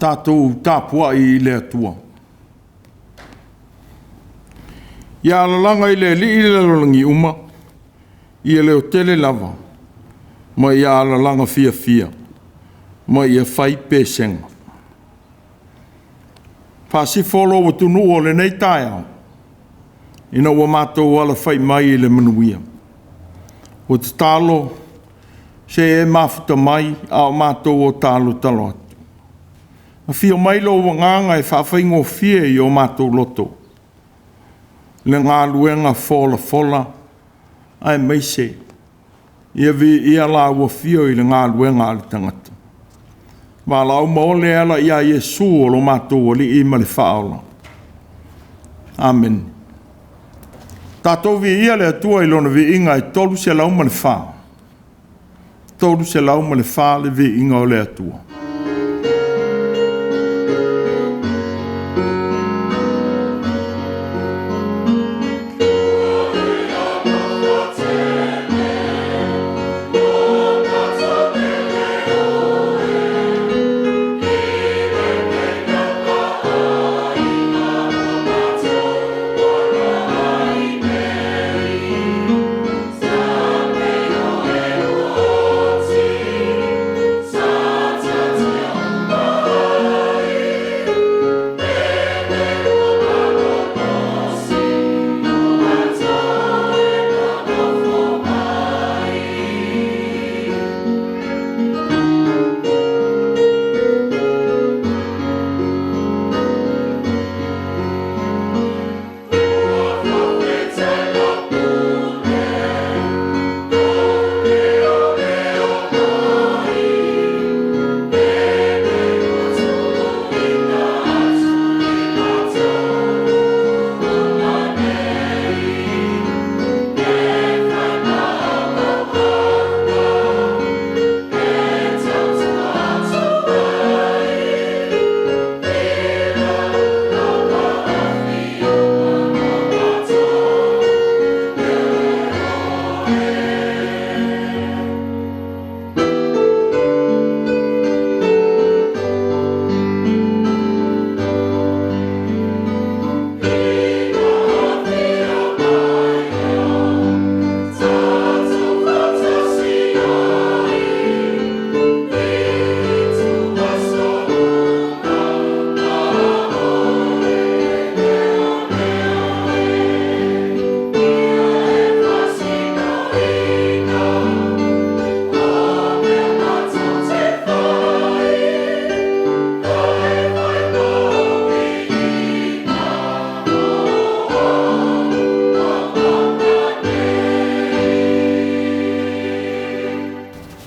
tātou tāpua I le atua. Ia lalanga I le li I le lalangi uma, ia leo tele lava, ma ia lalanga fia fia, ma ia fai pesenga. Pasifolo wa tunu o le nei Taeao, ina wa mātou ala fai mai I le manuia. O te talo, se e mafuta mai a o mātou o talo talo atu. A fio mai lo wa nganga e whawhaingo fie I o mātou loto. Le ngā luenga fola fola, ai mai se, ia vi ia la ua fio I le ngā luenga ale tangata. Wa lau maole ala ia Yesu o lo mātou o li I ma le whaola. Amen. Tātou vi ia le atua I lona vi inga I tolu se lau ma le wha. Tolu se lau ma le wha le vi inga o le atua.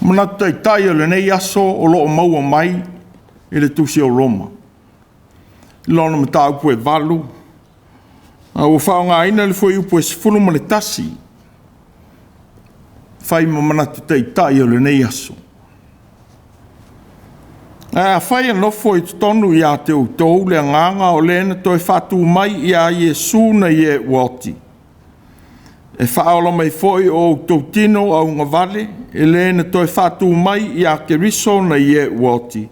Mana tai o le nei aso o loo maua mai I le tusi o Roma. Lona mata upu e valu. O whao ngā ina le fwoi upu e sifunu ma le tasi. Whai ma manatu tai o le nei aso. Whai anofo I tonu I a te utou le nganga o lena toi whatu mai I a Yesu na I e uoti. E whaola mai foi o tautino au ngā vale, e lena toi whatu mai I a keriso na I e uoti.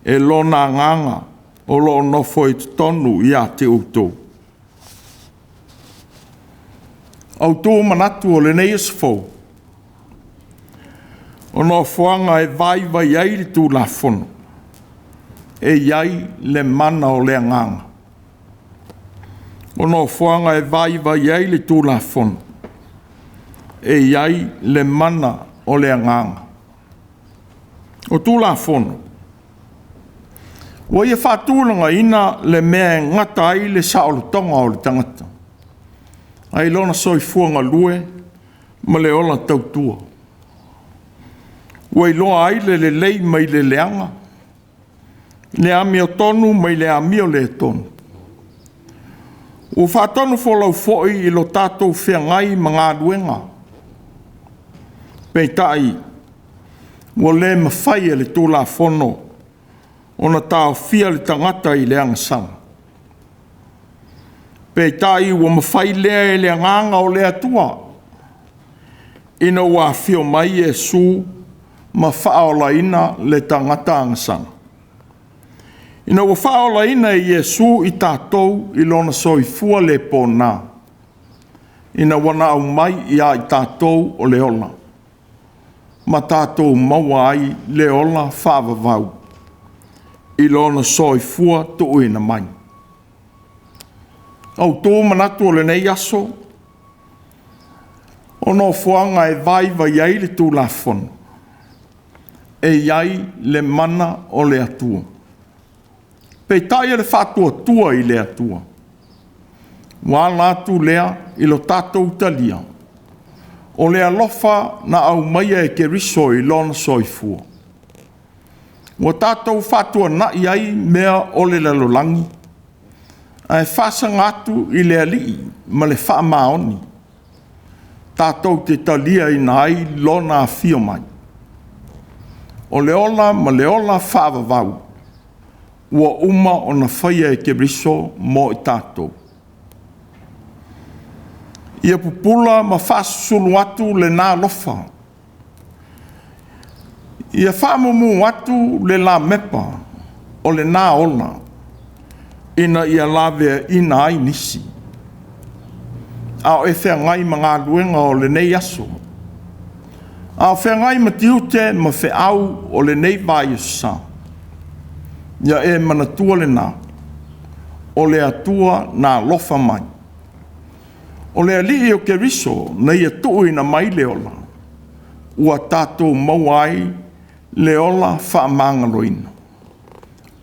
E lona nganga o lo nofo I tonu I a te utou. Au tō manatu o le nei asfo. O no fuanga e vai ai le tū la fono. E iai le mana o le nganga. O no fuanga e vai ai le tū la fono. E iai le mana o le nganga. O tū la fono. O ia whātūlanga ina le mea ngata ai le saolotonga o le tangata. Ai lona soi fuanga lue, ma le ola tautua. Ua iloa ai le lei mai le leanga. Le ami o tonu mai le ami o le tonu. O whātonu wholau foi I lo tātou whiangai mga luenga. Peitai, ua le mawhai le tūla whono, o na tāo whia le tangata I le angasanga. Peitai, ua mawhai lea le nganga o le atua. Ina ua whio mai e su, ma whaola ina le tangata angasanga. Ina ua whaola ina I Iesu I tātou I lona soifua le pōnā. Ina wana au mai ia I tātou o le ola. Ma tātou maua ai le ola whaavavau. I lona soifua tu ina mai. Au tō manatu o le nei aso. Ono fuanga e vai iai le tū lafon. E iai le mana o le atua. Pei taia le whatua tua I le atua. Wā lātu lea I lo tātou talia. O lea lofa na au maia e ke riso I lona soifua. Wa tātou whatua na iai mea o le lalolangi. Ai whasa ngātu I le alii ma le wha maoni. Tātou te talia I nai lona a fio mai. O le ola ma le ola whaavavau. Ua uma o na whaia e ke riso mo I tātou. Ia pupula ma whaasulu atu le nā lofa. Ia whaamumu atu le la mepa o le nā ola. Ina ia lawea ina ai nisi. Ao e whea ngai ma ngā luenga o le nei aso. Ao whea ngai ma tiute ma whea au o le nei vai sa. Ia e manatua le nā. O le atua nā lofa mai. O le alii o ke riso na ia tuu ina mai le ola. Ua tātou mauai le ola whaamangaloina.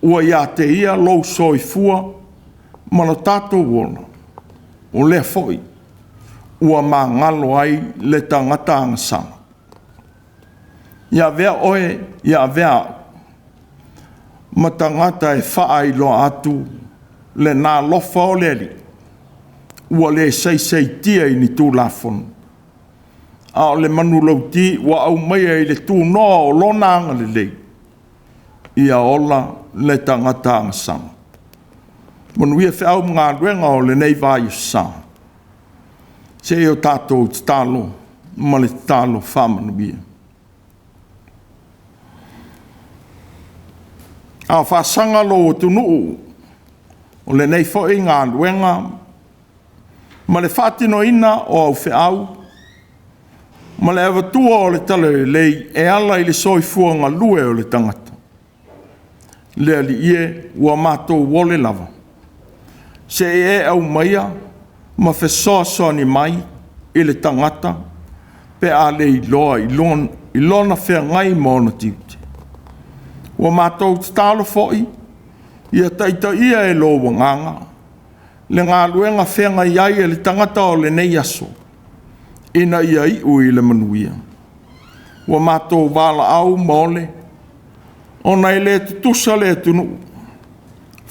Ua ia te ia lou soifua mana tātou ola. O lea foi. Ua mā ngalo ai le tangata angasana. Ia vea oe, ia vea ma tangata e whaai loa atu le nā lofa o le ali. Ua le sei tia I ni tū lafon. A o le manu lauti ua au maia I le tū noa o lona anga le lei. Ia ola le tangata angasana. Manu ia whiau ngā ruenga o le nei vai sa. Se o tātou te tālo, ma le tālo whamanu ia. A whasanga lo o tunuu, o le nei fwoi ngā ruenga, ma le whatino ina o au whiau, ma le awatua o le tala lei e ala I le soifua ngā lue o le tangata. Le ali ie ua mātou wole lava. Se e au maia, ma whesoa soni mai I le tangata, pe a le iloa ilona whea ngai mono tiute. Ua mātou te tālo fwoi, ia taita ia e lo wanganga, le ngā luenga whea ngai ai e le tangata o le nei aso, ina ia I ui le manuia. Ua mātou wala au mole, ona I le tutusa le tunu,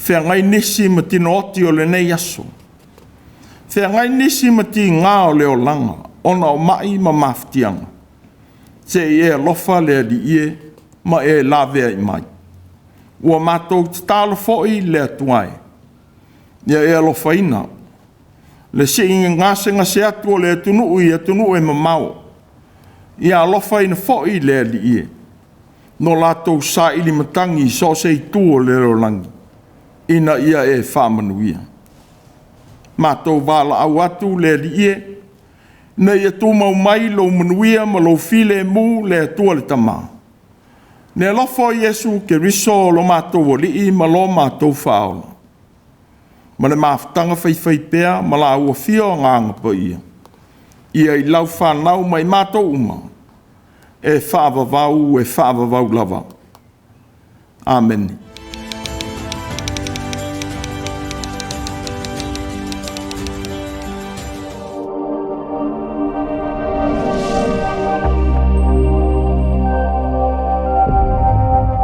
whea ngai nisi ma tino oti o le nei aso. Whea ngai nisi ma ti ngā o le o langa, ona o mai ma mafutianga. Se e lofa le ali ie, ma e lavea I mai. Ua mātou te tālo fwoi le atuai. Ia e alofa ina. Le se inga ngāsenga se atu o le atunu e mamau. Ia alofa ina fwoi le ali ie. No lātou sa ili matangi so se I tū o le rolangi. Ina ia e whamanuia. Mātou wala au atu le ali ie. Na ia tū mau mai lo manuia ma lo file mu le atua le tamaa. Ne lofo Yesu ke riso lo mātou o lii ma lo mātou whaola. Ma le Mafutaga whai pēa ma la ua whio nganga pa ia. Ia I lau whanau mai mātou uma. E whaavavau lava. Amen.